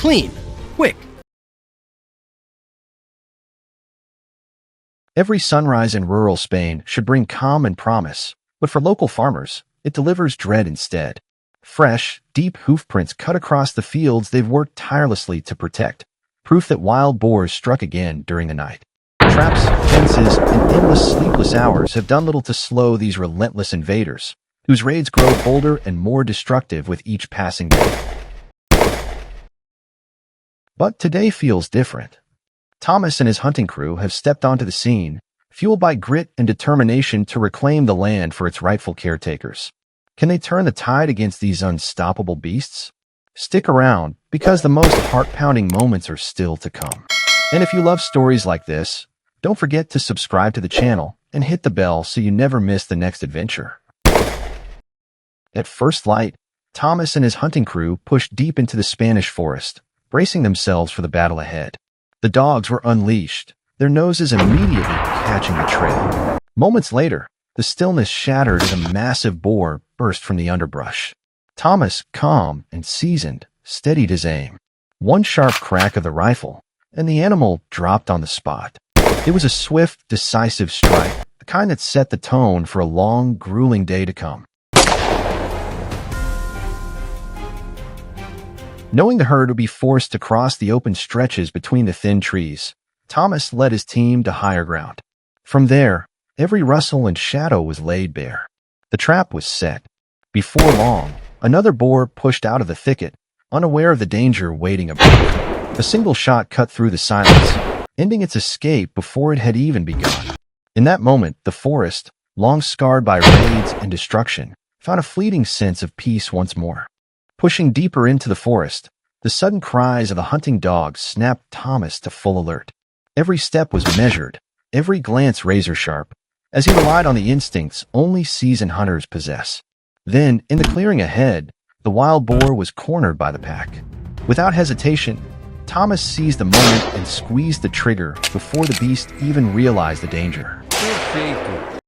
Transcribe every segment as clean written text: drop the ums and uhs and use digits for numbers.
clean, quick. Every sunrise in rural Spain should bring calm and promise, but for local farmers, it delivers dread instead. Fresh, deep hoofprints cut across the fields they've worked tirelessly to protect, proof that wild boars struck again during the night. Traps, fences, and endless sleepless hours have done little to slow these relentless invaders, whose raids grow bolder and more destructive with each passing day. But today feels different. Thomas and his hunting crew have stepped onto the scene, fueled by grit and determination to reclaim the land for its rightful caretakers. Can they turn the tide against these unstoppable beasts? Stick around, because the most heart-pounding moments are still to come. And if you love stories like this, don't forget to subscribe to the channel and hit the bell so you never miss the next adventure. At first light, Thomas and his hunting crew pushed deep into the Spanish forest, bracing themselves for the battle ahead. The dogs were unleashed, their noses immediately catching the trail. Moments later, the stillness shattered as a massive boar burst from the underbrush. Thomas, calm and seasoned, steadied his aim. One sharp crack of the rifle, and the animal dropped on the spot. It was a swift, decisive strike, the kind that set the tone for a long, grueling day to come. Knowing the herd would be forced to cross the open stretches between the thin trees, Thomas led his team to higher ground. From there, every rustle and shadow was laid bare. The trap was set. Before long, another boar pushed out of the thicket, unaware of the danger waiting above. A single shot cut through the silence, ending its escape before it had even begun. In that moment, the forest, long scarred by raids and destruction, found a fleeting sense of peace once more. Pushing deeper into the forest, the sudden cries of the hunting dogs snapped Thomas to full alert. Every step was measured, every glance razor-sharp, as he relied on the instincts only seasoned hunters possess. Then, in the clearing ahead, the wild boar was cornered by the pack. Without hesitation, Thomas seized the moment and squeezed the trigger before the beast even realized the danger.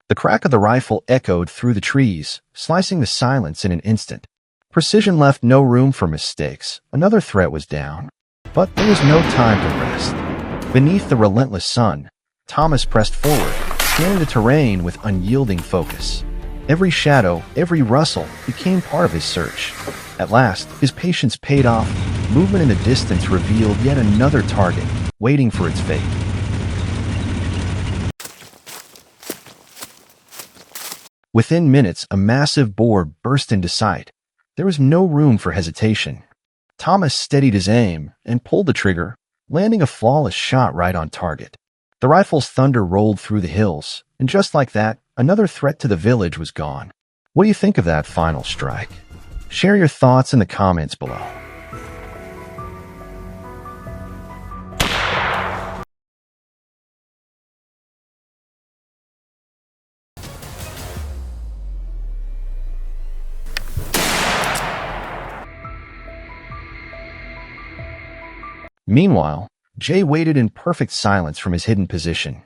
The crack of the rifle echoed through the trees, slicing the silence in an instant. Precision left no room for mistakes. Another threat was down. But there was no time to rest. Beneath the relentless sun, Thomas pressed forward, scanning the terrain with unyielding focus. Every shadow, every rustle became part of his search. At last, his patience paid off. Movement in the distance revealed yet another target, waiting for its fate. Within minutes, a massive boar burst into sight. There was no room for hesitation. Thomas steadied his aim and pulled the trigger, landing a flawless shot right on target. The rifle's thunder rolled through the hills, and just like that, another threat to the village was gone. What do you think of that final strike? Share your thoughts in the comments below. Meanwhile, Jay waited in perfect silence from his hidden position.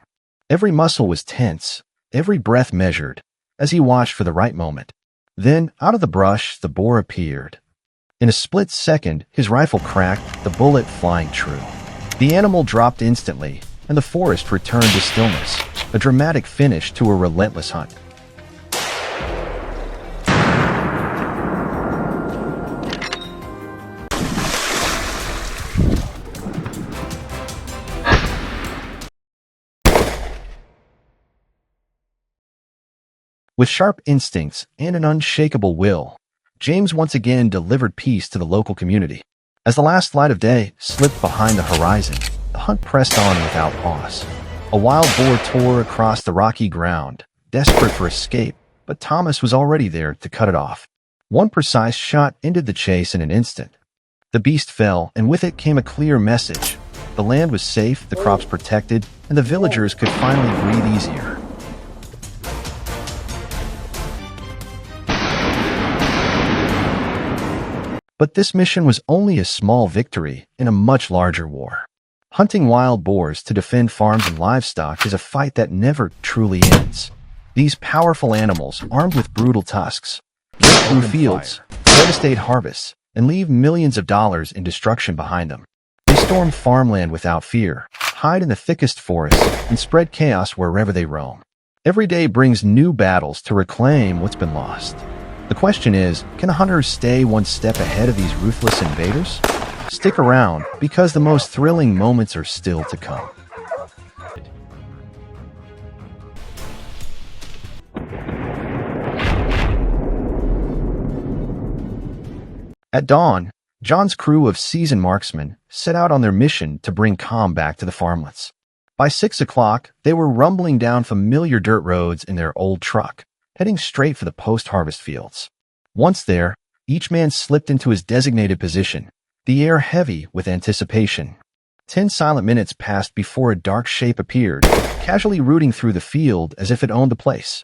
Every muscle was tense, every breath measured, as he watched for the right moment. Then, out of the brush, the boar appeared. In a split second, his rifle cracked, the bullet flying true. The animal dropped instantly, and the forest returned to stillness, a dramatic finish to a relentless hunt. With sharp instincts and an unshakable will, James once again delivered peace to the local community. As the last light of day slipped behind the horizon, the hunt pressed on without pause. A wild boar tore across the rocky ground, desperate for escape, but Thomas was already there to cut it off. One precise shot ended the chase in an instant. The beast fell, and with it came a clear message. The land was safe, the crops protected, and the villagers could finally breathe easier. But this mission was only a small victory in a much larger war. Hunting wild boars to defend farms and livestock is a fight that never truly ends. These powerful animals, armed with brutal tusks, rip through fields, devastate harvests, and leave millions of dollars in destruction behind them. They storm farmland without fear, hide in the thickest forests, and spread chaos wherever they roam. Every day brings new battles to reclaim what's been lost. The question is, can hunters stay one step ahead of these ruthless invaders? Stick around, because the most thrilling moments are still to come. At dawn, John's crew of seasoned marksmen set out on their mission to bring calm back to the farmlands. By 6 o'clock, they were rumbling down familiar dirt roads in their old truck, heading straight for the post-harvest fields. Once there, each man slipped into his designated position, the air heavy with anticipation. 10 silent minutes passed before a dark shape appeared, casually rooting through the field as if it owned the place.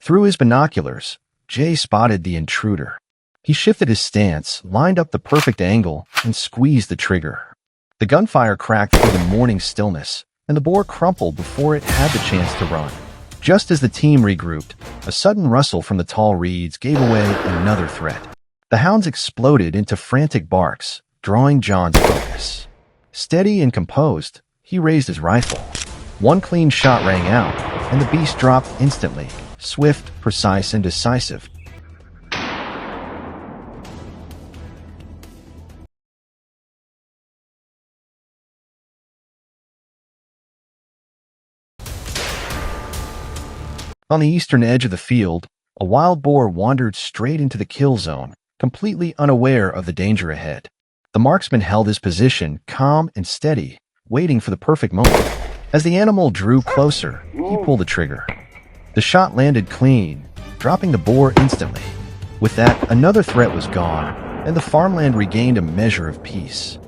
Through his binoculars, Jay spotted the intruder. He shifted his stance, lined up the perfect angle, and squeezed the trigger. The gunfire cracked through the morning stillness, and the boar crumpled before it had the chance to run. Just as the team regrouped, a sudden rustle from the tall reeds gave away another threat. The hounds exploded into frantic barks, drawing John's focus. Steady and composed, he raised his rifle. One clean shot rang out, and the beast dropped instantly, swift, precise, and decisive. On the eastern edge of the field, a wild boar wandered straight into the kill zone, completely unaware of the danger ahead. The marksman held his position, calm and steady, waiting for the perfect moment. As the animal drew closer, he pulled the trigger. The shot landed clean, dropping the boar instantly. With that, another threat was gone, and the farmland regained a measure of peace.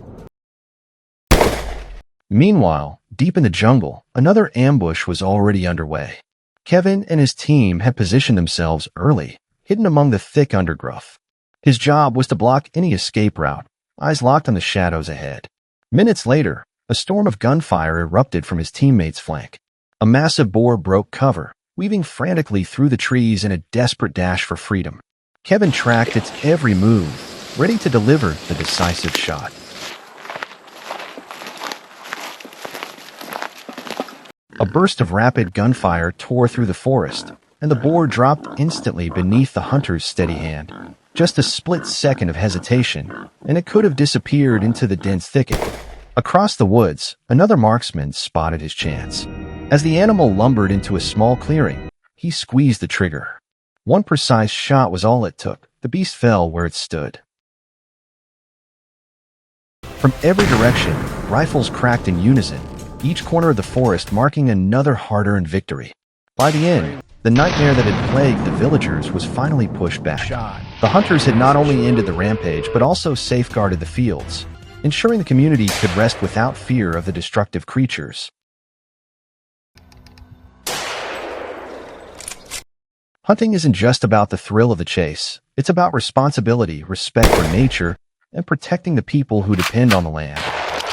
Meanwhile, deep in the jungle, another ambush was already underway. Kevin and his team had positioned themselves early, hidden among the thick undergrowth. His job was to block any escape route, eyes locked on the shadows ahead. Minutes later, a storm of gunfire erupted from his teammates' flank. A massive boar broke cover, weaving frantically through the trees in a desperate dash for freedom. Kevin tracked its every move, ready to deliver the decisive shot. A burst of rapid gunfire tore through the forest, and the boar dropped instantly beneath the hunter's steady hand. Just a split second of hesitation, and it could have disappeared into the dense thicket. Across the woods, another marksman spotted his chance. As the animal lumbered into a small clearing, he squeezed the trigger. One precise shot was all it took. The beast fell where it stood. From every direction, rifles cracked in unison, each corner of the forest marking another hard-earned victory. By the end, the nightmare that had plagued the villagers was finally pushed back. The hunters had not only ended the rampage, but also safeguarded the fields, ensuring the community could rest without fear of the destructive creatures. Hunting isn't just about the thrill of the chase. It's about responsibility, respect for nature, and protecting the people who depend on the land.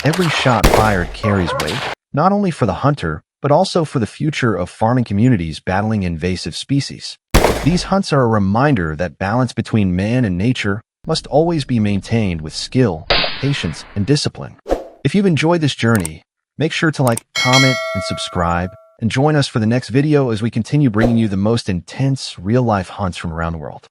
Every shot fired carries weight, not only for the hunter, but also for the future of farming communities battling invasive species. These hunts are a reminder that balance between man and nature must always be maintained with skill, patience, and discipline. If you've enjoyed this journey, make sure to like, comment, and subscribe, and join us for the next video as we continue bringing you the most intense, real-life hunts from around the world.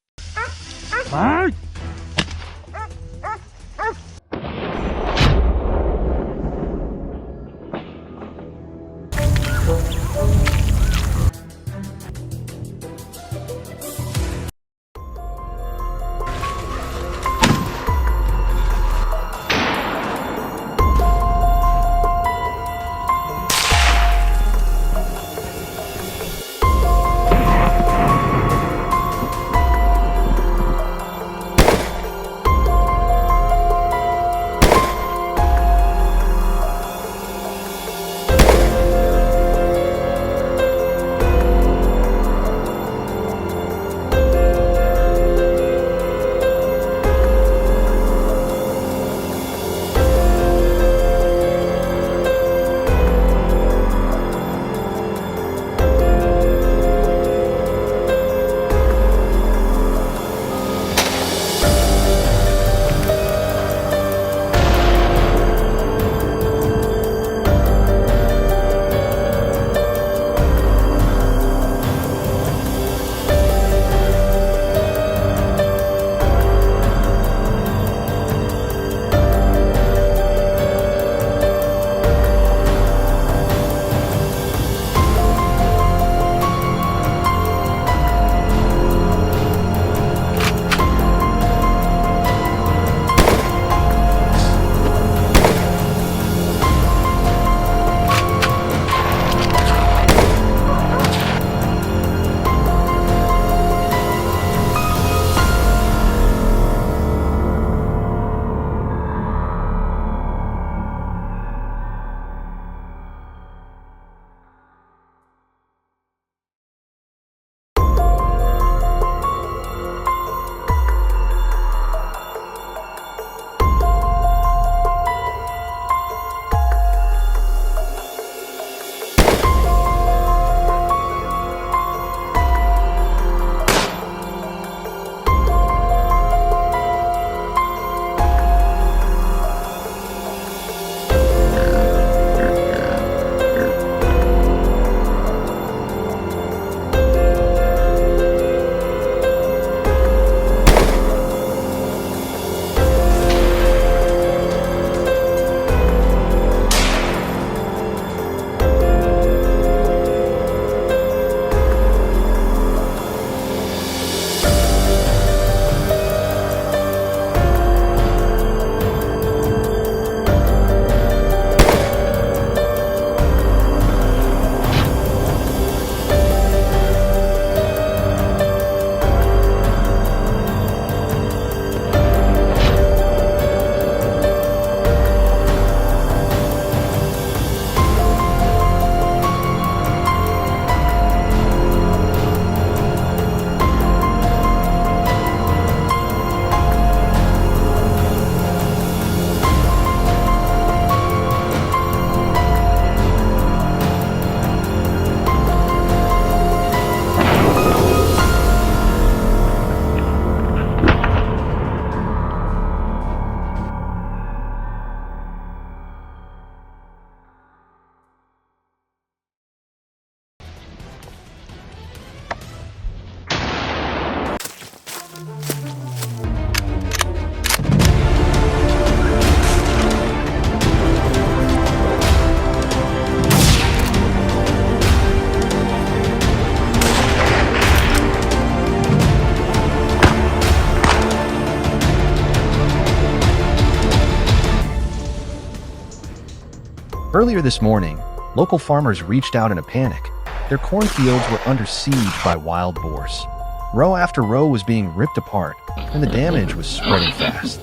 Earlier this morning, local farmers reached out in a panic. Their cornfields were under siege by wild boars. Row after row was being ripped apart, and the damage was spreading fast.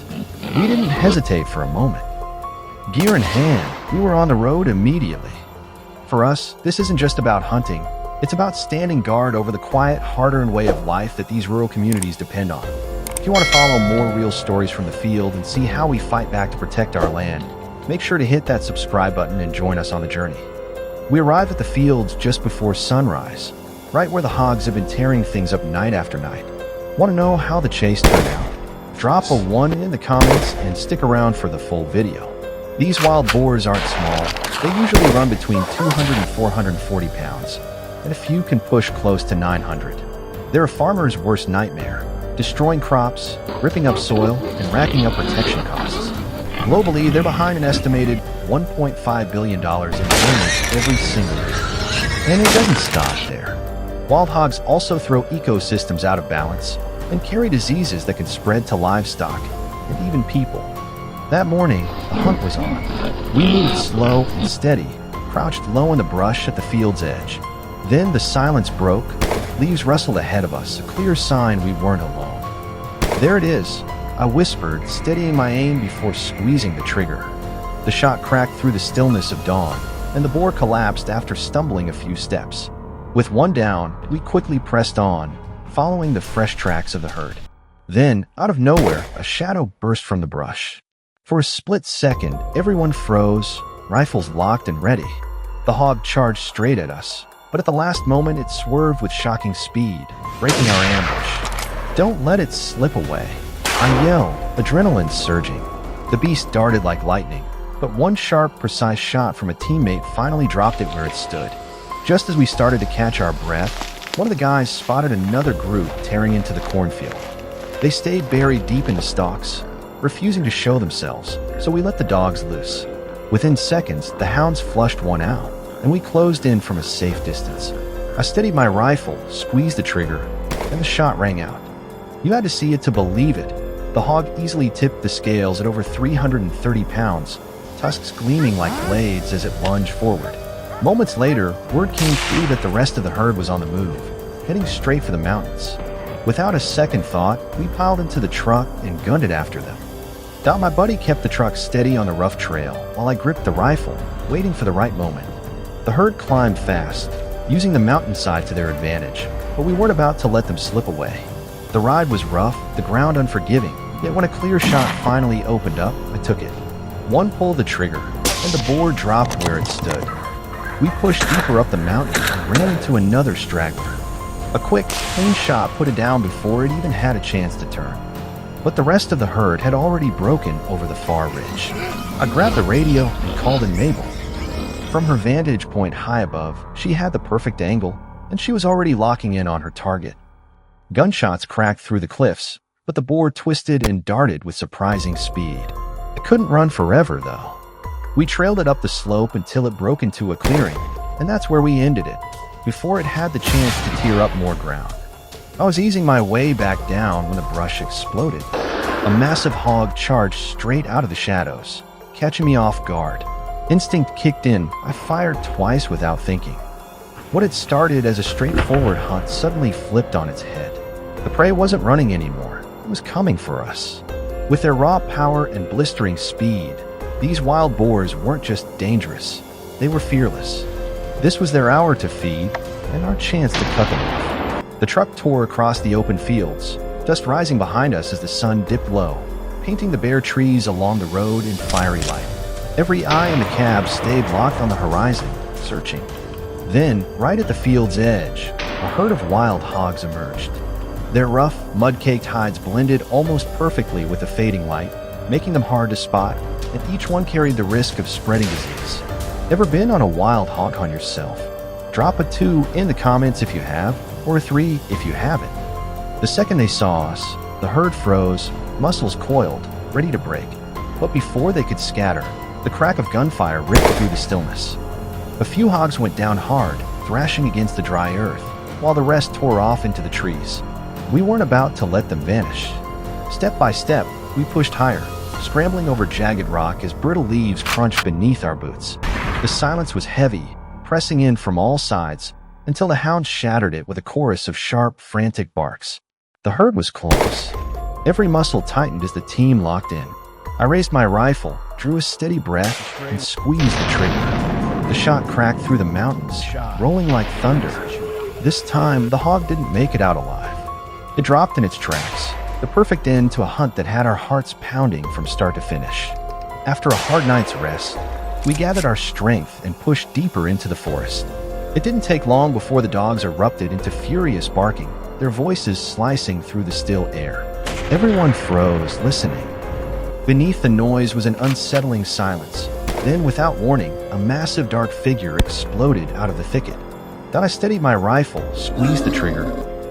We didn't hesitate for a moment. Gear in hand, we were on the road immediately. For us, this isn't just about hunting. It's about standing guard over the quiet, hard-earned way of life that these rural communities depend on. If you want to follow more real stories from the field and see how we fight back to protect our land, make sure to hit that subscribe button and join us on the journey. We arrive at the fields just before sunrise, right where the hogs have been tearing things up night after night. Want to know how the chase turned out? Drop a 1 in the comments and stick around for the full video. These wild boars aren't small. They usually run between 200 and 440 pounds, and a few can push close to 900. They're a farmer's worst nightmare, destroying crops, ripping up soil, and racking up protection costs. Globally, they're behind an estimated $1.5 billion in damage every single year. And it doesn't stop there. Wild hogs also throw ecosystems out of balance and carry diseases that can spread to livestock and even people. That morning, the hunt was on. We moved slow and steady, crouched low in the brush at the field's edge. Then the silence broke. Leaves rustled ahead of us, a clear sign we weren't alone. There it is, I whispered, steadying my aim before squeezing the trigger. The shot cracked through the stillness of dawn, and the boar collapsed after stumbling a few steps. With one down, we quickly pressed on, following the fresh tracks of the herd. Then, out of nowhere, a shadow burst from the brush. For a split second, everyone froze, rifles locked and ready. The hog charged straight at us, but at the last moment it swerved with shocking speed, breaking our ambush. Don't let it slip away. I yelled, adrenaline surging. The beast darted like lightning, but one sharp, precise shot from a teammate finally dropped it where it stood. Just as we started to catch our breath, one of the guys spotted another group tearing into the cornfield. They stayed buried deep in the stalks, refusing to show themselves, so we let the dogs loose. Within seconds, the hounds flushed one out, and we closed in from a safe distance. I steadied my rifle, squeezed the trigger, and the shot rang out. You had to see it to believe it. The hog easily tipped the scales at over 330 pounds, tusks gleaming like blades as it lunged forward. Moments later, word came through that the rest of the herd was on the move, heading straight for the mountains. Without a second thought, we piled into the truck and gunned it after them. My buddy kept the truck steady on the rough trail while I gripped the rifle, waiting for the right moment. The herd climbed fast, using the mountainside to their advantage, but we weren't about to let them slip away. The ride was rough, the ground unforgiving, yet when a clear shot finally opened up, I took it. One pull of the trigger, and the boar dropped where it stood. We pushed deeper up the mountain and ran into another straggler. A quick, clean shot put it down before it even had a chance to turn. But the rest of the herd had already broken over the far ridge. I grabbed the radio and called in Mabel. From her vantage point high above, she had the perfect angle, and she was already locking in on her target. Gunshots cracked through the cliffs, but the boar twisted and darted with surprising speed. It couldn't run forever, though. We trailed it up the slope until it broke into a clearing, and that's where we ended it, before it had the chance to tear up more ground. I was easing my way back down when the brush exploded. A massive hog charged straight out of the shadows, catching me off guard. Instinct kicked in. I fired twice without thinking. What had started as a straightforward hunt suddenly flipped on its head. The prey wasn't running anymore. It was coming for us. With their raw power and blistering speed, these wild boars weren't just dangerous. They were fearless. This was their hour to feed, and our chance to cut them off. The truck tore across the open fields, dust rising behind us as the sun dipped low, painting the bare trees along the road in fiery light. Every eye in the cab stayed locked on the horizon, searching. Then, right at the field's edge, a herd of wild hogs emerged. Their rough, mud-caked hides blended almost perfectly with the fading light, making them hard to spot, and each one carried the risk of spreading disease. Ever been on a wild hog hunt yourself? Drop a 2 in the comments if you have, or a 3 if you haven't. The second they saw us, the herd froze, muscles coiled, ready to break. But before they could scatter, the crack of gunfire ripped through the stillness. A few hogs went down hard, thrashing against the dry earth, while the rest tore off into the trees. We weren't about to let them vanish. Step by step, we pushed higher, scrambling over jagged rock as brittle leaves crunched beneath our boots. The silence was heavy, pressing in from all sides, until the hound shattered it with a chorus of sharp, frantic barks. The herd was close. Every muscle tightened as the team locked in. I raised my rifle, drew a steady breath, and squeezed the trigger. The shot cracked through the mountains, rolling like thunder. This time, the hog didn't make it out alive. It dropped in its tracks, the perfect end to a hunt that had our hearts pounding from start to finish. After a hard night's rest, we gathered our strength and pushed deeper into the forest. It didn't take long before the dogs erupted into furious barking, their voices slicing through the still air. Everyone froze, listening. Beneath the noise was an unsettling silence. Then, without warning, a massive dark figure exploded out of the thicket. Then I steadied my rifle, squeezed the trigger,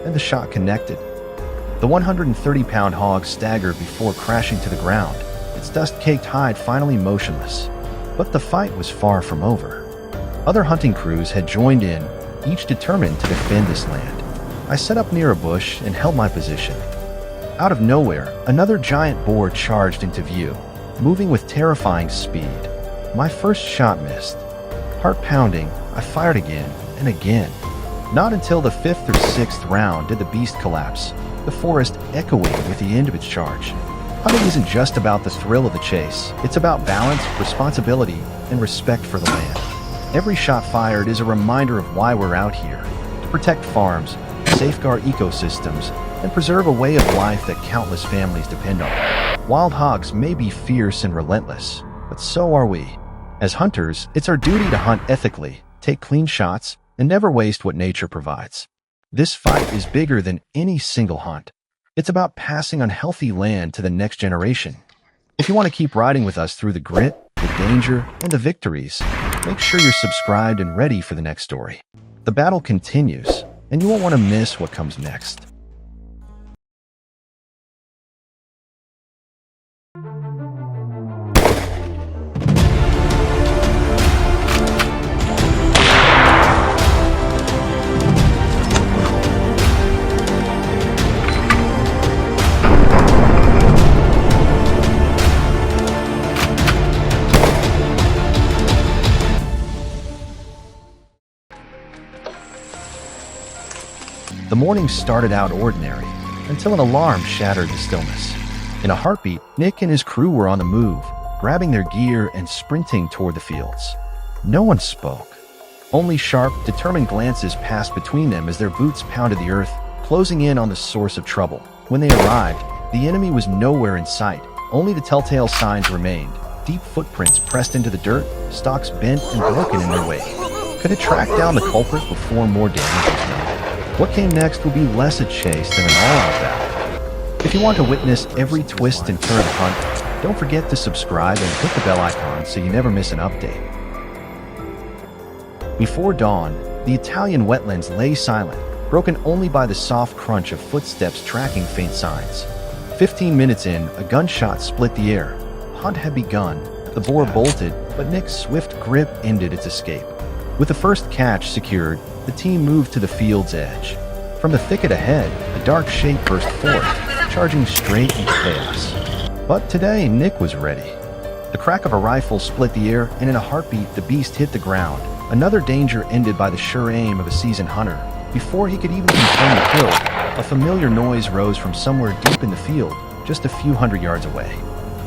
and the shot connected. The 130-pound hog staggered before crashing to the ground, its dust-caked hide finally motionless. But the fight was far from over. Other hunting crews had joined in, each determined to defend this land. I set up near a bush and held my position. Out of nowhere, another giant boar charged into view, moving with terrifying speed. My first shot missed. Heart pounding, I fired again and again. Not until the 5th or 6th round did the beast collapse, the forest echoing with the end of its charge. Hunting isn't just about the thrill of the chase. It's about balance, responsibility, and respect for the land. Every shot fired is a reminder of why we're out here: to protect farms, safeguard ecosystems, and preserve a way of life that countless families depend on. Wild hogs may be fierce and relentless, but so are we. As hunters, it's our duty to hunt ethically, take clean shots, and never waste what nature provides. This fight is bigger than any single hunt. It's about passing on healthy land to the next generation. If you want to keep riding with us through the grit, the danger, and the victories, make sure you're subscribed and ready for the next story. The battle continues, and you won't want to miss what comes next. The morning started out ordinary, until an alarm shattered the stillness. In a heartbeat, Nick and his crew were on the move, grabbing their gear and sprinting toward the fields. No one spoke. Only sharp, determined glances passed between them as their boots pounded the earth, closing in on the source of trouble. When they arrived, the enemy was nowhere in sight. Only the telltale signs remained: deep footprints pressed into the dirt, stalks bent and broken in their wake. Could it track down the culprit before more damage was done? What came next would be less a chase than an all-out battle. If you want to witness every twist and turn of the hunt, don't forget to subscribe and hit the bell icon so you never miss an update. Before dawn, the Italian wetlands lay silent, broken only by the soft crunch of footsteps tracking faint signs. 15 minutes in, a gunshot split the air. The hunt had begun. The boar bolted, but Nick's swift grip ended its escape. With the first catch secured, the team moved to the field's edge. From the thicket ahead, a dark shape burst forth, charging straight into chaos. But today, Nick was ready. The crack of a rifle split the air, and in a heartbeat, the beast hit the ground. Another danger ended by the sure aim of a seasoned hunter. Before he could even confirm the kill, a familiar noise rose from somewhere deep in the field, just a few hundred yards away.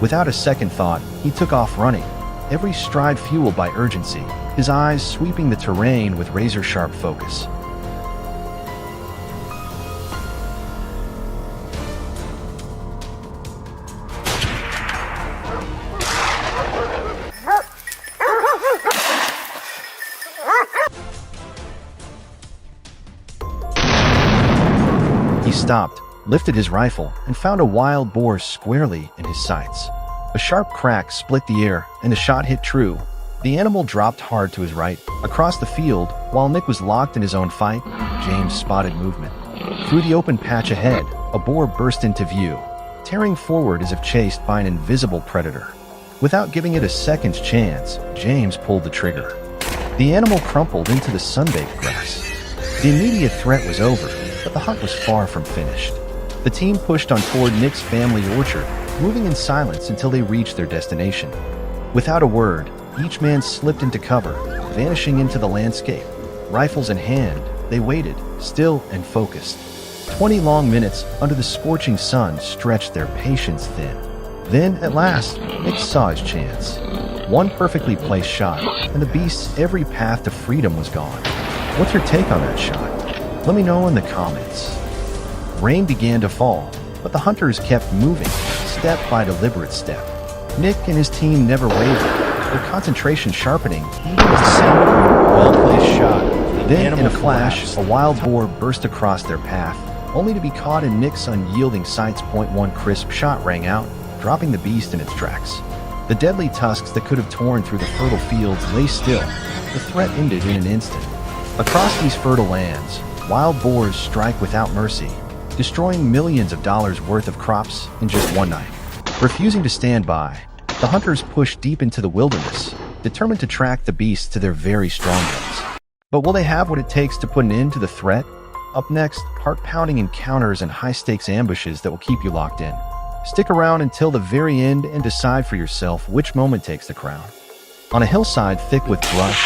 Without a second thought, he took off running, every stride fueled by urgency, his eyes sweeping the terrain with razor-sharp focus. He stopped, lifted his rifle, and found a wild boar squarely in his sights. A sharp crack split the air, and the shot hit true. The animal dropped hard to his right. Across the field, while Nick was locked in his own fight, James spotted movement. Through the open patch ahead, a boar burst into view, tearing forward as if chased by an invisible predator. Without giving it a second's chance, James pulled the trigger. The animal crumpled into the sun-baked grass. The immediate threat was over, but the hunt was far from finished. The team pushed on toward Nick's family orchard, moving in silence until they reached their destination. Without a word, each man slipped into cover, vanishing into the landscape. Rifles in hand, they waited, still and focused. 20 long minutes under the scorching sun stretched their patience thin. Then, at last, Nick saw his chance. One perfectly placed shot, and the beast's every path to freedom was gone. What's your take on that shot? Let me know in the comments. Rain began to fall, but the hunters kept moving, step by deliberate step. Nick and his team never wavered, their concentration sharpening even as the single well-placed shot. Then, in a flash, a wild boar burst across their path, only to be caught in Nick's unyielding sights. One crisp shot rang out, dropping the beast in its tracks. The deadly tusks that could have torn through the fertile fields lay still. The threat ended in an instant. Across these fertile lands, wild boars strike without mercy, destroying millions of dollars worth of crops in just one night. Refusing to stand by, the hunters pushed deep into the wilderness, determined to track the beasts to their very strongholds. But will they have what it takes to put an end to the threat? Up next, heart-pounding encounters and high-stakes ambushes that will keep you locked in. Stick around until the very end and decide for yourself which moment takes the crown. On a hillside thick with brush,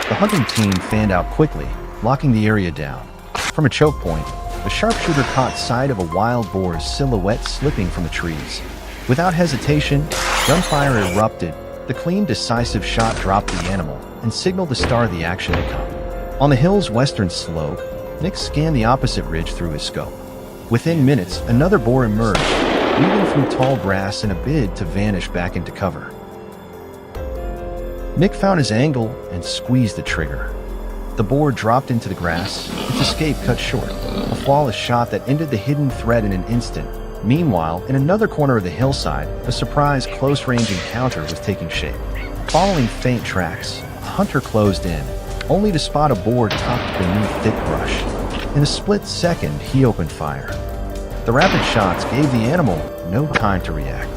the hunting team fanned out quickly, locking the area down. From a choke point, a sharpshooter caught sight of a wild boar's silhouette slipping from the trees. Without hesitation, gunfire erupted. The clean, decisive shot dropped the animal and signaled the start of the action to come. On the hill's western slope, Nick scanned the opposite ridge through his scope. Within minutes, another boar emerged, weaving through tall grass in a bid to vanish back into cover. Nick found his angle and squeezed the trigger. The boar dropped into the grass, its escape cut short, a flawless shot that ended the hidden threat in an instant. Meanwhile, in another corner of the hillside, a surprise close-range encounter was taking shape. Following faint tracks, a hunter closed in, only to spot a boar tucked beneath thick brush. In a split second, he opened fire. The rapid shots gave the animal no time to react.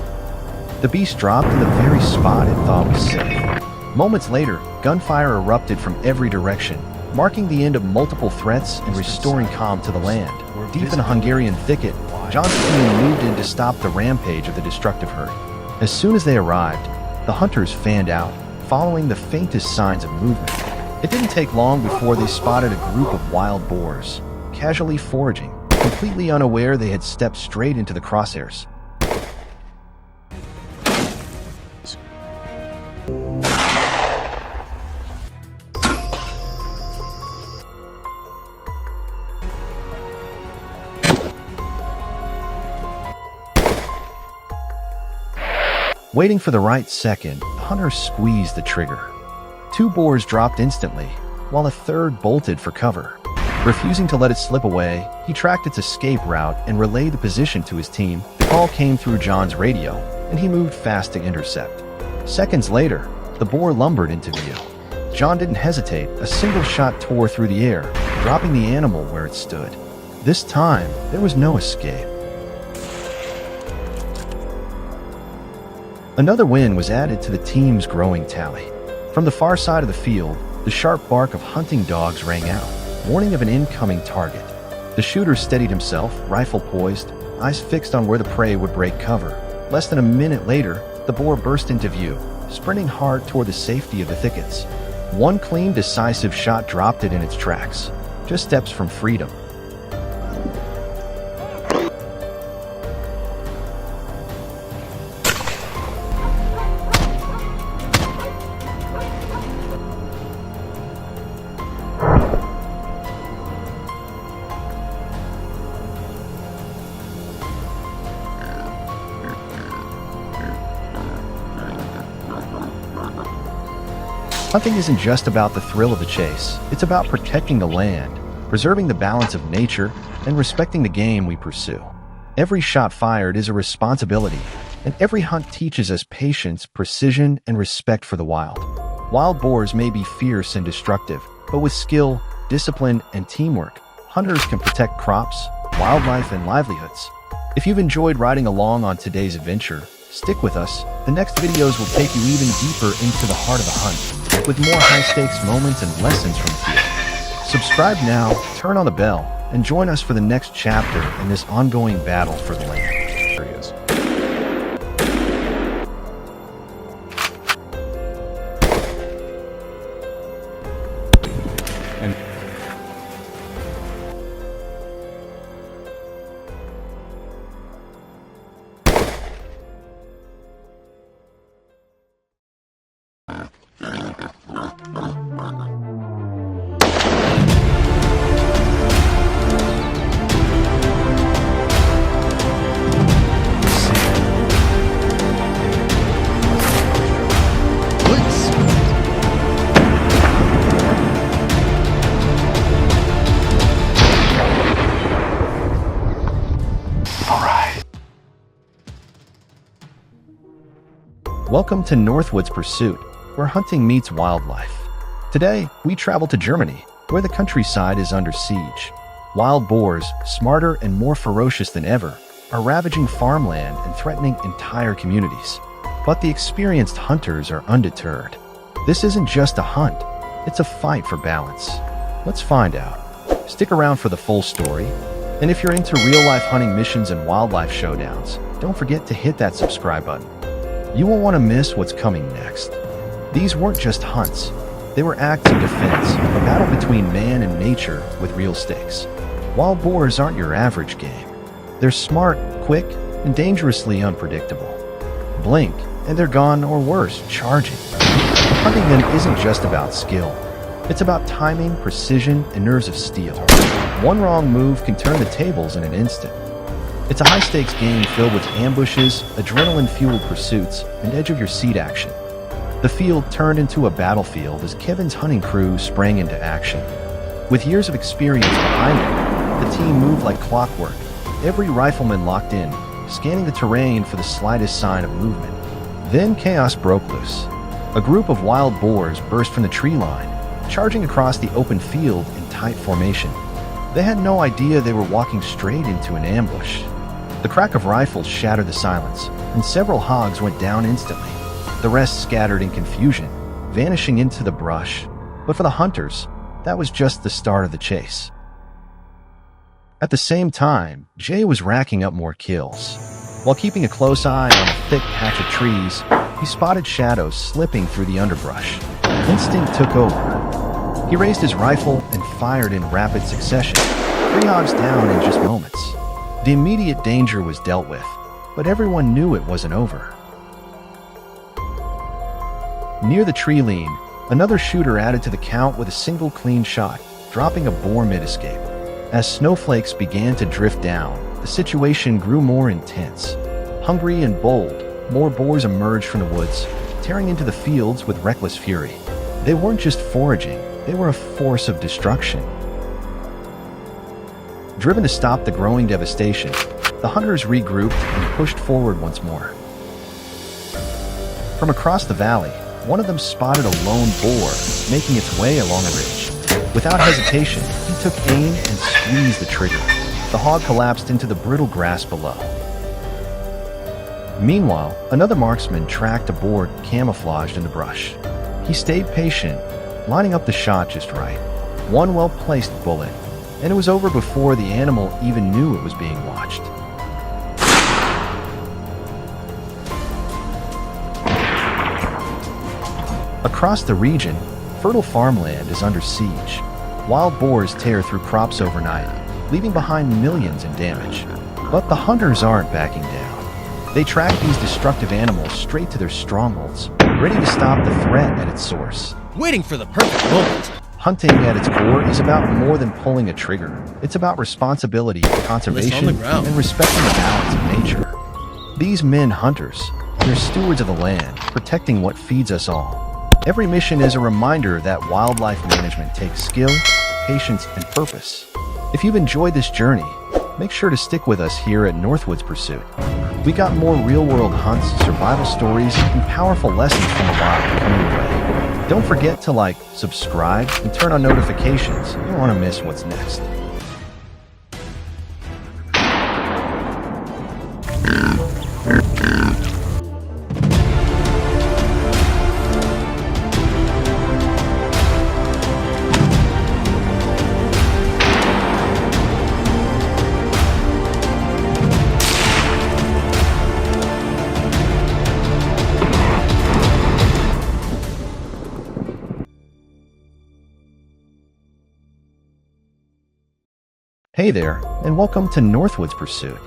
The beast dropped in the very spot it thought was safe. Moments later, gunfire erupted from every direction, marking the end of multiple threats and restoring calm to the land. Deep in a Hungarian thicket, John's team moved in to stop the rampage of the destructive herd. As soon as they arrived, the hunters fanned out, following the faintest signs of movement. It didn't take long before they spotted a group of wild boars, casually foraging, completely unaware they had stepped straight into the crosshairs. Waiting for the right second, the hunter squeezed the trigger. 2 boars dropped instantly, while a third bolted for cover. Refusing to let it slip away, he tracked its escape route and relayed the position to his team. The call came through John's radio, and he moved fast to intercept. Seconds later, the boar lumbered into view. John didn't hesitate. A single shot tore through the air, dropping the animal where it stood. This time, there was no escape. Another win was added to the team's growing tally. From the far side of the field, the sharp bark of hunting dogs rang out, warning of an incoming target. The shooter steadied himself, rifle poised, eyes fixed on where the prey would break cover. Less than a minute later, the boar burst into view, sprinting hard toward the safety of the thickets. One clean, decisive shot dropped it in its tracks, just steps from freedom. Hunting isn't just about the thrill of the chase. It's about protecting the land, preserving the balance of nature, and respecting the game we pursue. Every shot fired is a responsibility, and every hunt teaches us patience, precision, and respect for the wild. Wild boars may be fierce and destructive, but with skill, discipline, and teamwork, hunters can protect crops, wildlife, and livelihoods. If you've enjoyed riding along on today's adventure, stick with us. The next videos will take you even deeper into the heart of the hunt, with more high-stakes moments and lessons from the field. Subscribe now, turn on the bell, and join us for the next chapter in this ongoing battle for the land. There he is. Welcome to Northwoods Pursuit, where hunting meets wildlife. Today, we travel to Germany, where the countryside is under siege. Wild boars, smarter and more ferocious than ever, are ravaging farmland and threatening entire communities. But the experienced hunters are undeterred. This isn't just a hunt, it's a fight for balance. Let's find out. Stick around for the full story. And if you're into real-life hunting missions and wildlife showdowns, don't forget to hit that subscribe button. You won't want to miss what's coming next. These weren't just hunts. They were acts of defense, a battle between man and nature with real stakes. Wild boars aren't your average game. They're smart, quick, and dangerously unpredictable. Blink, and they're gone, or worse, charging. Hunting them isn't just about skill. It's about timing, precision, and nerves of steel. One wrong move can turn the tables in an instant. It's a high-stakes game filled with ambushes, adrenaline-fueled pursuits, and edge-of-your-seat action. The field turned into a battlefield as Kevin's hunting crew sprang into action. With years of experience behind them, the team moved like clockwork, every rifleman locked in, scanning the terrain for the slightest sign of movement. Then chaos broke loose. A group of wild boars burst from the tree line, charging across the open field in tight formation. They had no idea they were walking straight into an ambush. The crack of rifles shattered the silence, and several hogs went down instantly. The rest scattered in confusion, vanishing into the brush. But for the hunters, that was just the start of the chase. At the same time, Jay was racking up more kills. While keeping a close eye on a thick patch of trees, he spotted shadows slipping through the underbrush. Instinct took over. He raised his rifle and fired in rapid succession, 3 hogs down in just moments. The immediate danger was dealt with, but everyone knew it wasn't over. Near the tree lean, another shooter added to the count with a single clean shot, dropping a boar mid-escape. As snowflakes began to drift down, the situation grew more intense. Hungry and bold, more boars emerged from the woods, tearing into the fields with reckless fury. They weren't just foraging, they were a force of destruction. Driven to stop the growing devastation, the hunters regrouped and pushed forward once more. From across the valley, one of them spotted a lone boar making its way along a ridge. Without hesitation, he took aim and squeezed the trigger. The hog collapsed into the brittle grass below. Meanwhile, another marksman tracked a boar camouflaged in the brush. He stayed patient, lining up the shot just right. One well-placed bullet, and it was over before the animal even knew it was being watched. Across the region, fertile farmland is under siege. Wild boars tear through crops overnight, leaving behind millions in damage. But the hunters aren't backing down. They track these destructive animals straight to their strongholds, ready to stop the threat at its source. Waiting for the perfect moment. Hunting at its core is about more than pulling a trigger. It's about responsibility, conservation, and respecting the balance of nature. These men hunters, they're stewards of the land, protecting what feeds us all. Every mission is a reminder that wildlife management takes skill, patience, and purpose. If you've enjoyed this journey, make sure to stick with us here at Northwoods Pursuit. We got more real-world hunts, survival stories, and powerful lessons from the wild coming your way. Don't forget to like, subscribe, and turn on notifications. You don't want to miss what's next. Hey there, and welcome to Northwoods Pursuit.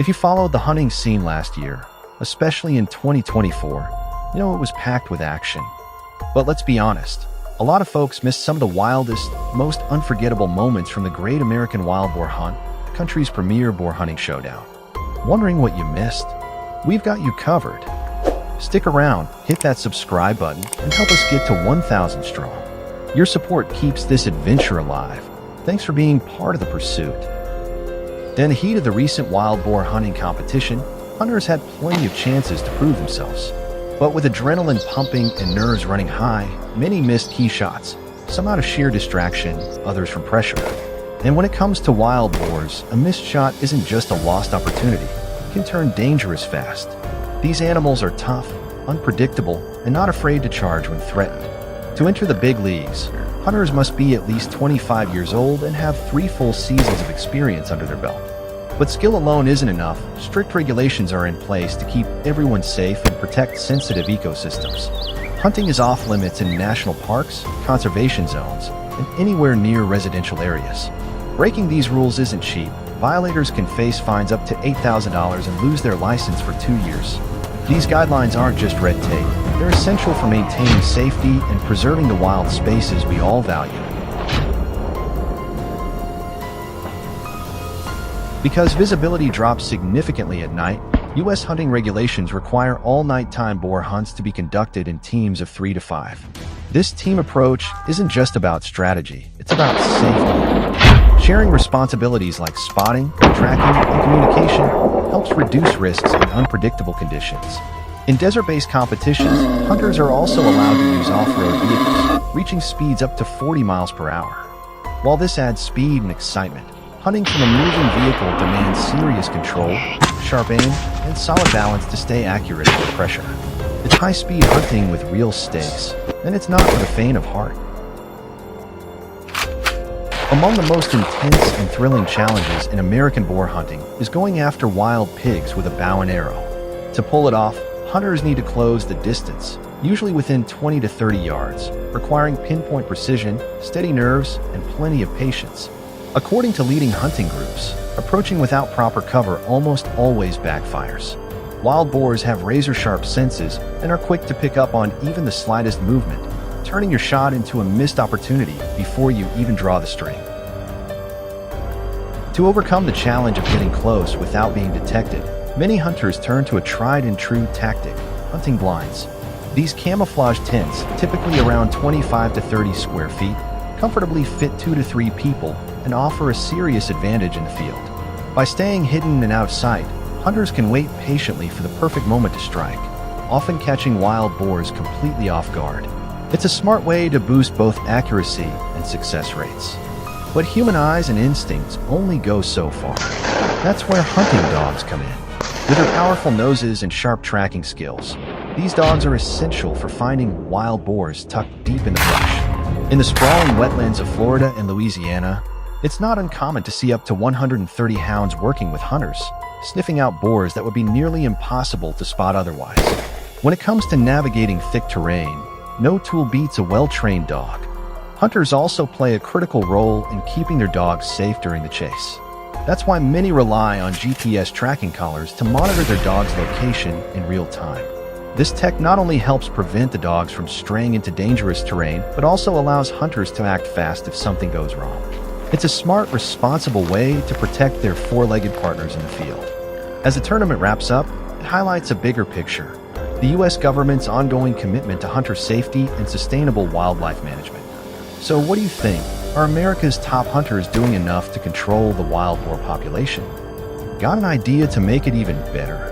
If you followed the hunting scene last year, especially in 2024, you know it was packed with action. But let's be honest, a lot of folks missed some of the wildest, most unforgettable moments from the Great American Wild Boar Hunt, the country's premier boar hunting showdown. Wondering what you missed? We've got you covered. Stick around, hit that subscribe button, and help us get to 1,000 strong. Your support keeps this adventure alive. Thanks for being part of the pursuit. In the heat of the recent wild boar hunting competition, hunters had plenty of chances to prove themselves. But with adrenaline pumping and nerves running high, many missed key shots, some out of sheer distraction, others from pressure. And when it comes to wild boars, a missed shot isn't just a lost opportunity. It can turn dangerous fast. These animals are tough, unpredictable, and not afraid to charge when threatened. To enter the big leagues, hunters must be at least 25 years old and have 3 full seasons of experience under their belt. But skill alone isn't enough. Strict regulations are in place to keep everyone safe and protect sensitive ecosystems. Hunting is off limits in national parks, conservation zones, and anywhere near residential areas. Breaking these rules isn't cheap. Violators can face fines up to $8,000 and lose their license for 2 years. These guidelines aren't just red tape. They're essential for maintaining safety and preserving the wild spaces we all value. Because visibility drops significantly at night, U.S. hunting regulations require all nighttime boar hunts to be conducted in teams of 3 to 5. This team approach isn't just about strategy, it's about safety. Sharing responsibilities like spotting, tracking, and communication helps reduce risks in unpredictable conditions. In desert-based competitions, hunters are also allowed to use off-road vehicles, reaching speeds up to 40 miles per hour. While this adds speed and excitement, hunting from a moving vehicle demands serious control, sharp aim, and solid balance to stay accurate under pressure. It's high-speed hunting with real stakes, and it's not for the faint of heart. Among the most intense and thrilling challenges in American boar hunting is going after wild pigs with a bow and arrow. To pull it off, hunters need to close the distance, usually within 20 to 30 yards, requiring pinpoint precision, steady nerves, and plenty of patience. According to leading hunting groups, approaching without proper cover almost always backfires. Wild boars have razor-sharp senses and are quick to pick up on even the slightest movement, turning your shot into a missed opportunity before you even draw the string. To overcome the challenge of getting close without being detected, many hunters turn to a tried-and-true tactic, hunting blinds. These camouflage tents, typically around 25 to 30 square feet, comfortably fit 2 to 3 people and offer a serious advantage in the field. By staying hidden and out of sight, hunters can wait patiently for the perfect moment to strike, often catching wild boars completely off guard. It's a smart way to boost both accuracy and success rates. But human eyes and instincts only go so far. That's where hunting dogs come in. With their powerful noses and sharp tracking skills, these dogs are essential for finding wild boars tucked deep in the brush. In the sprawling wetlands of Florida and Louisiana, it's not uncommon to see up to 130 hounds working with hunters, sniffing out boars that would be nearly impossible to spot otherwise. When it comes to navigating thick terrain, no tool beats a well-trained dog. Hunters also play a critical role in keeping their dogs safe during the chase. That's why many rely on GPS tracking collars to monitor their dog's location in real time. This tech not only helps prevent the dogs from straying into dangerous terrain, but also allows hunters to act fast if something goes wrong. It's a smart, responsible way to protect their four-legged partners in the field. As the tournament wraps up, it highlights a bigger picture: the U.S. government's ongoing commitment to hunter safety and sustainable wildlife management. So what do you think? Are America's top hunters doing enough to control the wild boar population? Got an idea to make it even better?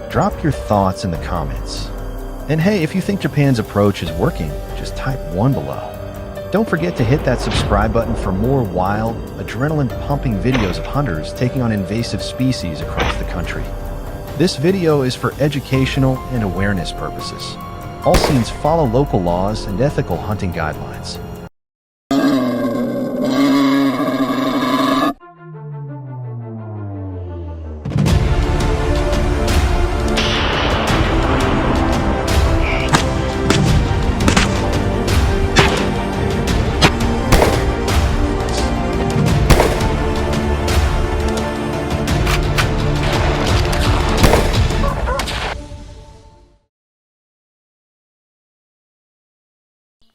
Drop your thoughts in the comments. And hey, if you think Japan's approach is working, just type 1 below. Don't forget to hit that subscribe button for more wild, adrenaline-pumping videos of hunters taking on invasive species across the country. This video is for educational and awareness purposes. All scenes follow local laws and ethical hunting guidelines.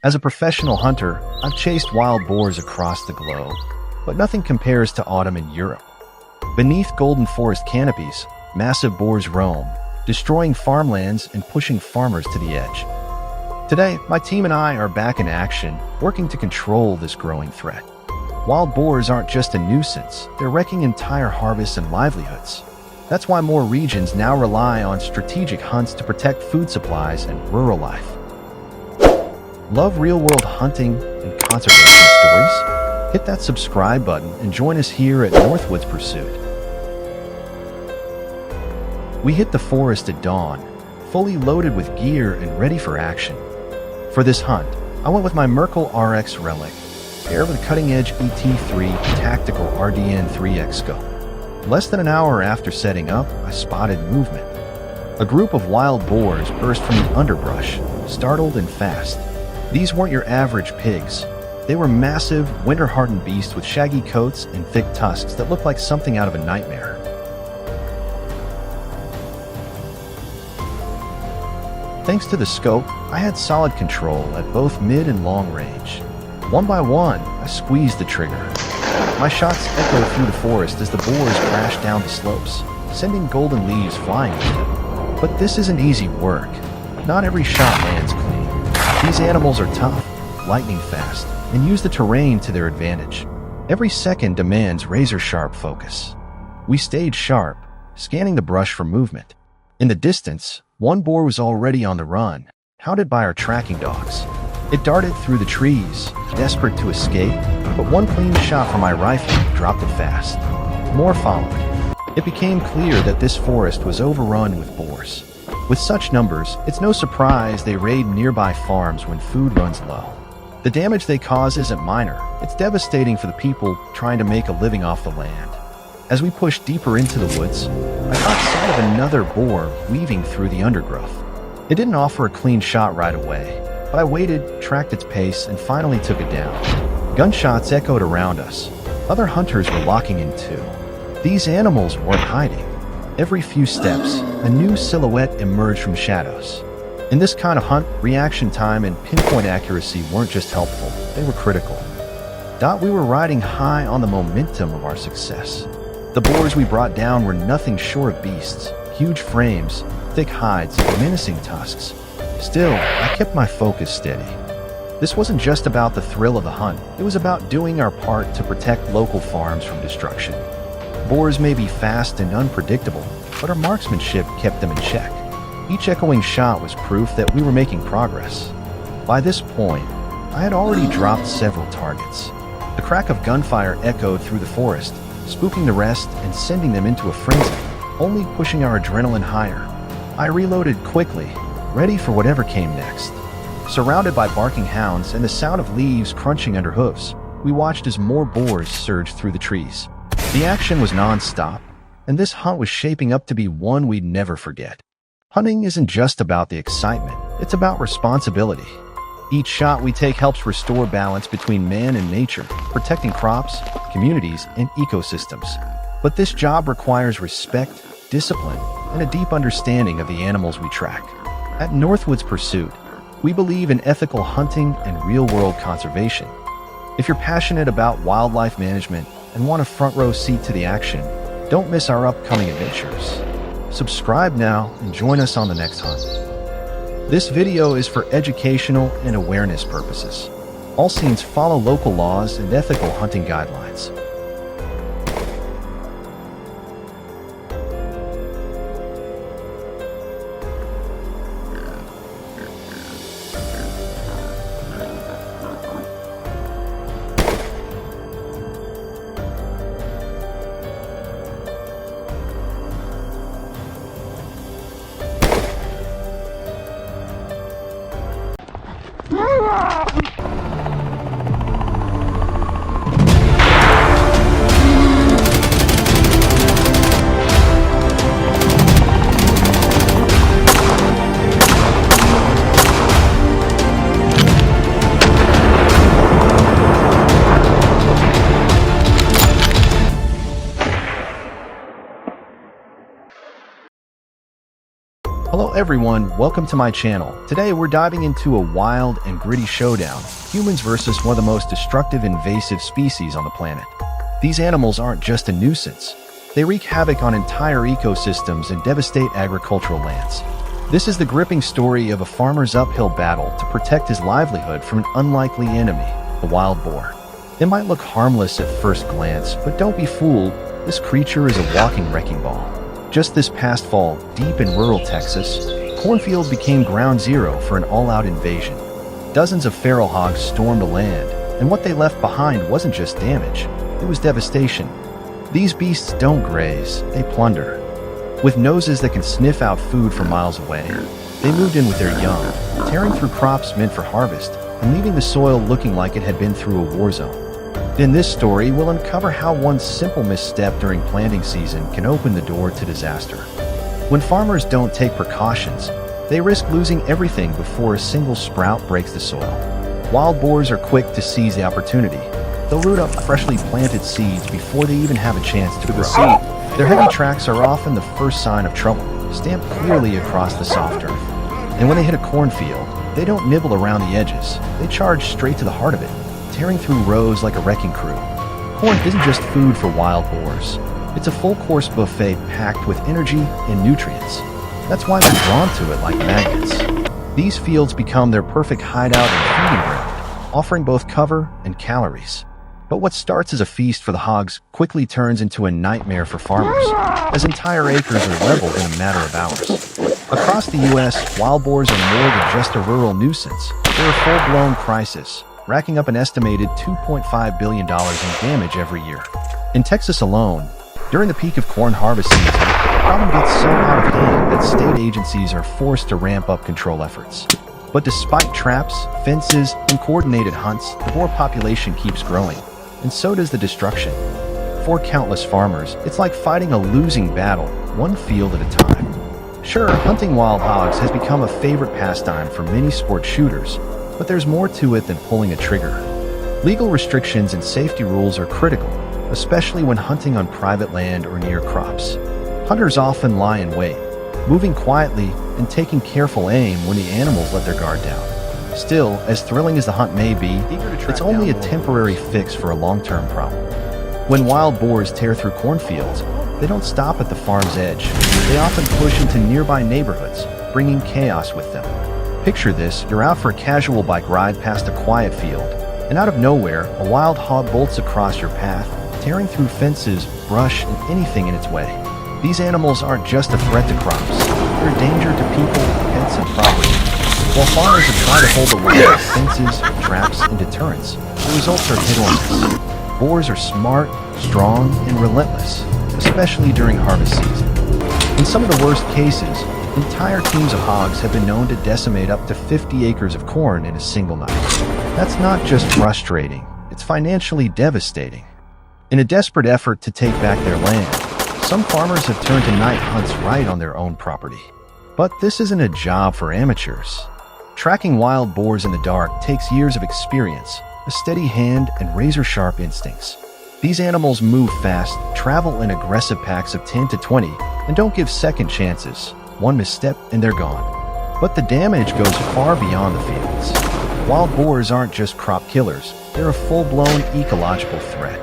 As a professional hunter, I've chased wild boars across the globe, but nothing compares to autumn in Europe. Beneath golden forest canopies, massive boars roam, destroying farmlands and pushing farmers to the edge. Today, my team and I are back in action, working to control this growing threat. Wild boars aren't just a nuisance, they're wrecking entire harvests and livelihoods. That's why more regions now rely on strategic hunts to protect food supplies and rural life. Love real-world hunting and conservation stories? Hit that subscribe button and join us here at Northwoods Pursuit. We hit the forest at dawn, fully loaded with gear and ready for action. For this hunt, I went with my Merkel RX Relic, paired with cutting-edge ET3 Tactical RDN3X scope. Less than an hour after setting up, I spotted movement. A group of wild boars burst from the underbrush, startled and fast. These weren't your average pigs. They were massive, winter-hardened beasts with shaggy coats and thick tusks that looked like something out of a nightmare. Thanks to the scope, I had solid control at both mid and long range. One by one, I squeezed the trigger. My shots echoed through the forest as the boars crashed down the slopes, sending golden leaves flying with them. But this isn't easy work. Not every shot lands clean. These animals are tough, lightning fast, and use the terrain to their advantage. Every second demands razor-sharp focus. We stayed sharp, scanning the brush for movement. In the distance, one boar was already on the run, hounded by our tracking dogs. It darted through the trees, desperate to escape, but one clean shot from my rifle dropped it fast. More followed. It became clear that this forest was overrun with boars. With such numbers, it's no surprise they raid nearby farms when food runs low. The damage they cause isn't minor. It's devastating for the people trying to make a living off the land. As we pushed deeper into the woods, I caught sight of another boar weaving through the undergrowth. It didn't offer a clean shot right away, but I waited, tracked its pace, and finally took it down. Gunshots echoed around us. Other hunters were locking in too. These animals weren't hiding. Every few steps, a new silhouette emerged from shadows. In this kind of hunt, reaction time and pinpoint accuracy weren't just helpful, they were critical. We were riding high on the momentum of our success. The boars we brought down were nothing short of beasts, huge frames, thick hides, and menacing tusks. Still, I kept my focus steady. This wasn't just about the thrill of the hunt, it was about doing our part to protect local farms from destruction. Boars may be fast and unpredictable, but our marksmanship kept them in check. Each echoing shot was proof that we were making progress. By this point, I had already dropped several targets. The crack of gunfire echoed through the forest, spooking the rest and sending them into a frenzy, only pushing our adrenaline higher. I reloaded quickly, ready for whatever came next. Surrounded by barking hounds and the sound of leaves crunching under hooves, we watched as more boars surged through the trees. The action was nonstop, and this hunt was shaping up to be one we'd never forget. Hunting isn't just about the excitement, it's about responsibility. Each shot we take helps restore balance between man and nature, protecting crops, communities, and ecosystems. But this job requires respect, discipline, and a deep understanding of the animals we track. At Northwoods Pursuit, we believe in ethical hunting and real-world conservation. If you're passionate about wildlife management and want a front-row seat to the action, don't miss our upcoming adventures. Subscribe now and join us on the next hunt. This video is for educational and awareness purposes. All scenes follow local laws and ethical hunting guidelines. Hello everyone, welcome to my channel. Today we're diving into a wild and gritty showdown, humans versus one of the most destructive invasive species on the planet. These animals aren't just a nuisance. They wreak havoc on entire ecosystems and devastate agricultural lands. This is the gripping story of a farmer's uphill battle to protect his livelihood from an unlikely enemy, the wild boar. It might look harmless at first glance, but don't be fooled, this creature is a walking wrecking ball. Just this past fall, deep in rural Texas, cornfield became ground zero for an all-out invasion. Dozens of feral hogs stormed the land, and what they left behind wasn't just damage, it was devastation. These beasts don't graze, they plunder. With noses that can sniff out food from miles away, they moved in with their young, tearing through crops meant for harvest, and leaving the soil looking like it had been through a war zone. In this story, we'll uncover how one simple misstep during planting season can open the door to disaster. When farmers don't take precautions, they risk losing everything before a single sprout breaks the soil. Wild boars are quick to seize the opportunity. They'll root up freshly planted seeds before they even have a chance to grow. Their heavy tracks are often the first sign of trouble, stamped clearly across the soft earth. And when they hit a cornfield, they don't nibble around the edges. They charge straight to the heart of it, tearing through rows like a wrecking crew. Corn isn't just food for wild boars. It's a full-course buffet packed with energy and nutrients. That's why they're drawn to it like magnets. These fields become their perfect hideout and feeding ground, offering both cover and calories. But what starts as a feast for the hogs quickly turns into a nightmare for farmers, as entire acres are leveled in a matter of hours. Across the U.S., wild boars are more than just a rural nuisance. They're a full-blown crisis, racking up an estimated $2.5 billion in damage every year. In Texas alone, during the peak of corn harvest season, the problem gets so out of hand that state agencies are forced to ramp up control efforts. But despite traps, fences, and coordinated hunts, the boar population keeps growing, and so does the destruction. For countless farmers, it's like fighting a losing battle, one field at a time. Sure, hunting wild hogs has become a favorite pastime for many sport shooters, but there's more to it than pulling a trigger. Legal restrictions and safety rules are critical, especially when hunting on private land or near crops. Hunters often lie in wait, moving quietly and taking careful aim when the animals let their guard down. Still, as thrilling as the hunt may be, it's only a temporary fix for a long-term problem. When wild boars tear through cornfields, they don't stop at the farm's edge. They often push into nearby neighborhoods, bringing chaos with them. Picture this, you're out for a casual bike ride past a quiet field, and out of nowhere, a wild hog bolts across your path, tearing through fences, brush, and anything in its way. These animals aren't just a threat to crops. They're a danger to people, pets, and property. While farmers have tried to hold the line with fences, traps, and deterrents, the results are hit or miss. Boars are smart, strong, and relentless, especially during harvest season. In some of the worst cases, entire teams of hogs have been known to decimate up to 50 acres of corn in a single night. That's not just frustrating, it's financially devastating. In a desperate effort to take back their land, some farmers have turned to night hunts right on their own property. But this isn't a job for amateurs. Tracking wild boars in the dark takes years of experience, a steady hand, and razor-sharp instincts. These animals move fast, travel in aggressive packs of 10 to 20, and don't give second chances. One misstep and they're gone. But the damage goes far beyond the fields. Wild boars aren't just crop killers, they're a full-blown ecological threat.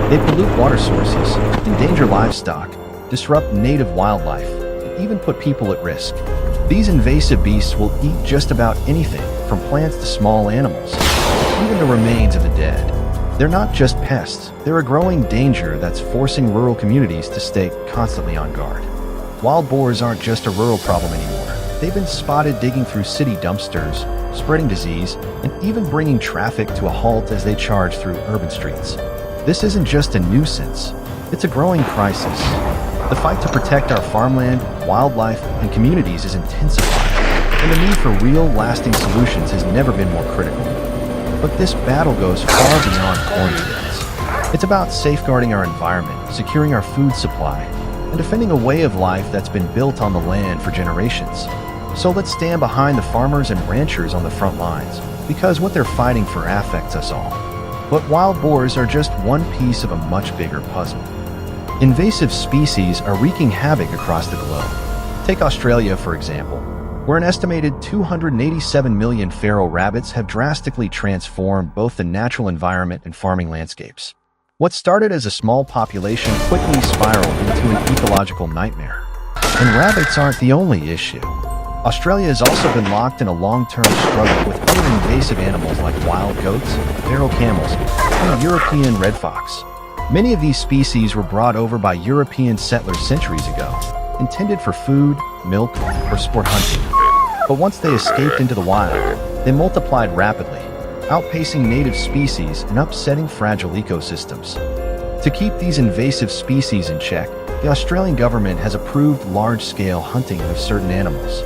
They pollute water sources, endanger livestock, disrupt native wildlife, and even put people at risk. These invasive beasts will eat just about anything, from plants to small animals, even the remains of the dead. They're not just pests, they're a growing danger that's forcing rural communities to stay constantly on guard. Wild boars aren't just a rural problem anymore. They've been spotted digging through city dumpsters, spreading disease, and even bringing traffic to a halt as they charge through urban streets. This isn't just a nuisance, it's a growing crisis. The fight to protect our farmland, wildlife, and communities is intensifying, and the need for real, lasting solutions has never been more critical. But this battle goes far beyond cornfields. It's about safeguarding our environment, securing our food supply, and defending a way of life that's been built on the land for generations. So let's stand behind the farmers and ranchers on the front lines, because what they're fighting for affects us all. But wild boars are just one piece of a much bigger puzzle. Invasive species are wreaking havoc across the globe. Take Australia, for example, where an estimated 287 million feral rabbits have drastically transformed both the natural environment and farming landscapes. What started as a small population quickly spiraled into an ecological nightmare. And rabbits aren't the only issue. Australia has also been locked in a long-term struggle with other invasive animals like wild goats, feral camels, and the European red fox. Many of these species were brought over by European settlers centuries ago, intended for food, milk, or sport hunting. But once they escaped into the wild, they multiplied rapidly, outpacing native species and upsetting fragile ecosystems. To keep these invasive species in check, the Australian government has approved large-scale hunting of certain animals.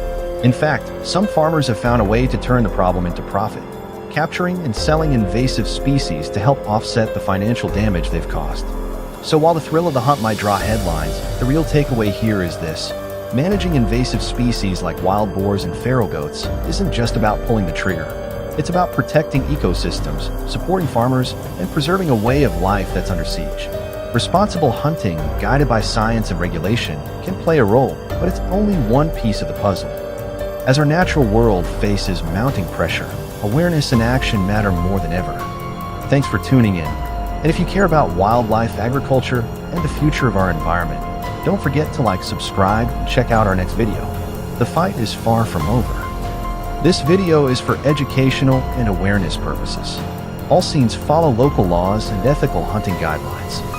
In fact, some farmers have found a way to turn the problem into profit, capturing and selling invasive species to help offset the financial damage they've caused. So while the thrill of the hunt might draw headlines, the real takeaway here is this. Managing invasive species like wild boars and feral goats isn't just about pulling the trigger. It's about protecting ecosystems, supporting farmers, and preserving a way of life that's under siege. Responsible hunting, guided by science and regulation, can play a role, but it's only one piece of the puzzle. As our natural world faces mounting pressure, awareness and action matter more than ever. Thanks for tuning in. And if you care about wildlife, agriculture, and the future of our environment, don't forget to subscribe, and check out our next video. The fight is far from over. This video is for educational and awareness purposes. All scenes follow local laws and ethical hunting guidelines.